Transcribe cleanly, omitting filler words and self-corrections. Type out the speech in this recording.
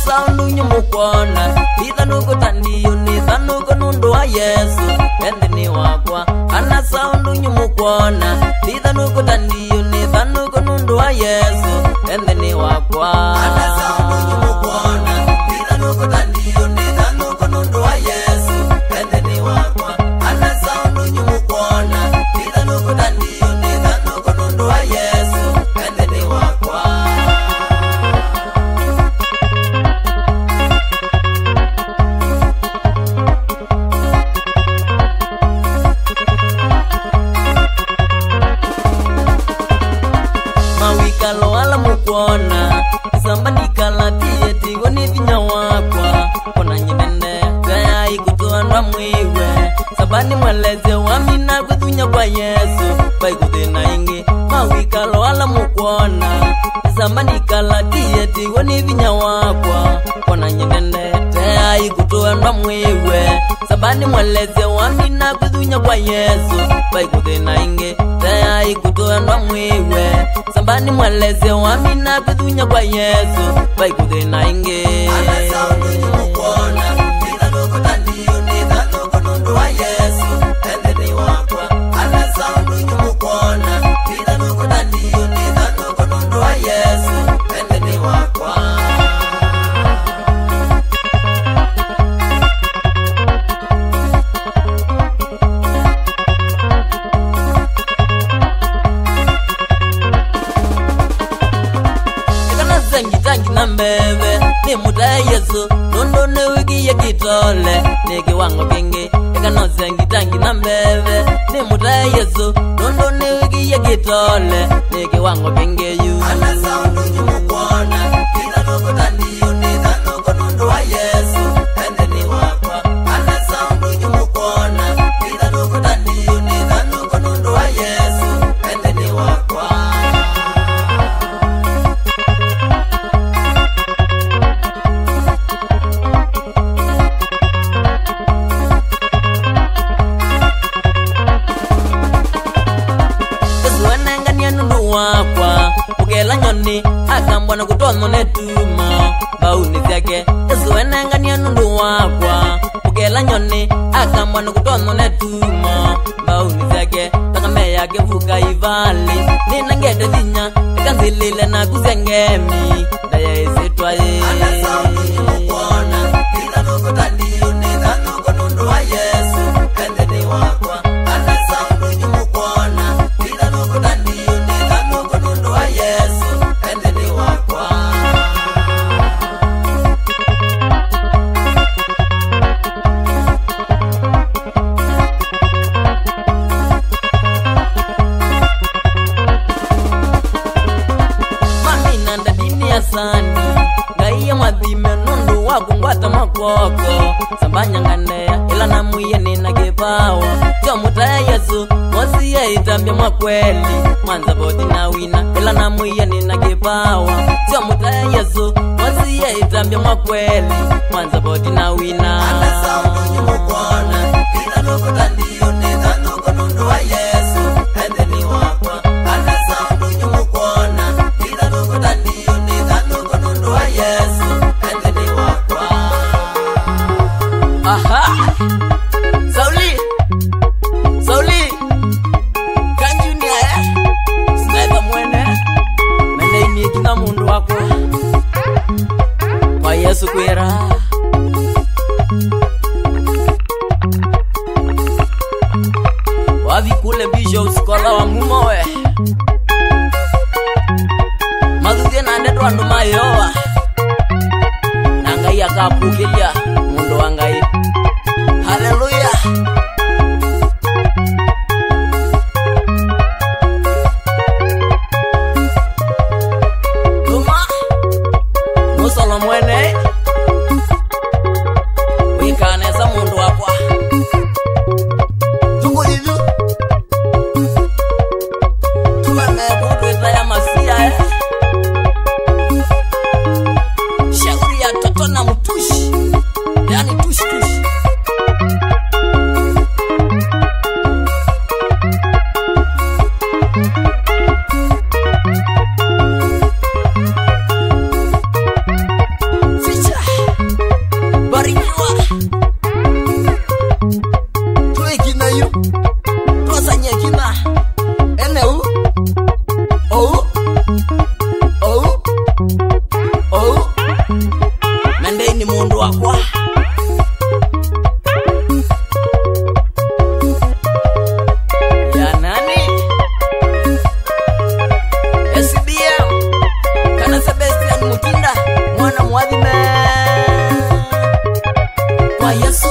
sound nyumukona ithanuko tandiyo ni thanuko nundu wa Yesu endeni wakwa ana sound nyumukona ithanuko tandiyo ni thanuko nundu wa Yesu endeni wakwa ana sound nyumukona ithanuko tandiyo ni thanuko nundu wa Yesu endeni wakwa ana sound nyumukona ithanuko tandiyo ni thanuko nundu wa Yesu endeni wakwa mawikalo ala mukona sambandikala tieti woni vinya wakwa kona nyinene taya ikutoa ndo mwiwe sabani mweleze wamina kuthunya kwa Yesu baikuthina ingi mawikalo ala mukona sambandikala tieti woni vinya wakwa kona nyinene taya ikutoa ndo mwiwe sabani mweleze wamina kuthunya kwa Yesu baikuthina ingi taya ikutoa ndo mwiwe sabani mweleze wamina kuthunya kwa Yesu baikuthina ingi ana sound nyumukona ithanuko tandiyo ni thanuko nundu wa Yesu endeni wakwa ana sound nyumukona ithanuko tandiyo ni thanuko nundu wa Yesu endeni wakwa tangi na mbeve ni mutae Yesu nondo ne wiki ya kitole ni kiwango kingi ekano zengi tangi na mbeve ni mutae Yesu nondo ne wiki ya kitole ni kiwango kingi yu ana sound nyumukona ithanuko tandiyo ni thanuko nundu wa Yesu endeni wakwa ana sound nyumukona ithanuko tandiyo ni thanuko nundu wa Yesu endeni wakwa wakwa ukela nyoni akambwana kutono netuma bauni zake Yesu enengania nundu wakwa ukela nyoni akambwana kutono netuma bauni zake takame yake vuka ivali nina ngede thinya kanzilile na kuzengemi daya isitwaye ana sound nyumukona ithanuko tandiyo ni thanuko nundu wa Yesu endeni wakwa ana sound nyumukona ithanuko tandiyo ni thanuko nundu wa Yesu endeni wakwa mamina ndadini ya sani ngaiya mwathime nundu wakungwata makoko sambanyanganea ila namuiye nina kipawa cho mutaya Yesu mosi ya itambia mwakweli mwanza boti na wina ila namuiye nina kipawa cho mutaya Yesu mosi ya itambia mwakweli mwanza boti na wina ana sound nyumukona ithanuko tandiyo ni thanuko nundu wa Yesu endeni wakwa ana sound nyumukona ithanuko tandiyo ni thanuko nundu wa Yesu endeni wakwa aha Sauli kanjunia sniper mwene mene ini kina mundu wako kwa Yesu kwera wavi kule bisho uskola wa mumowe mazuzie na ndetu andu mayowa nangai akapukilia mundu wangai haleluya Tuma musolo mwene wikanesa mundu wakwa tuko hivyo tumemekutwita ya masia shauri ya toto na mtushi yani tushi ni mundu wakwa ya nani SBM kana Sebastian Mutinda mwana mwadhime kwa Yesu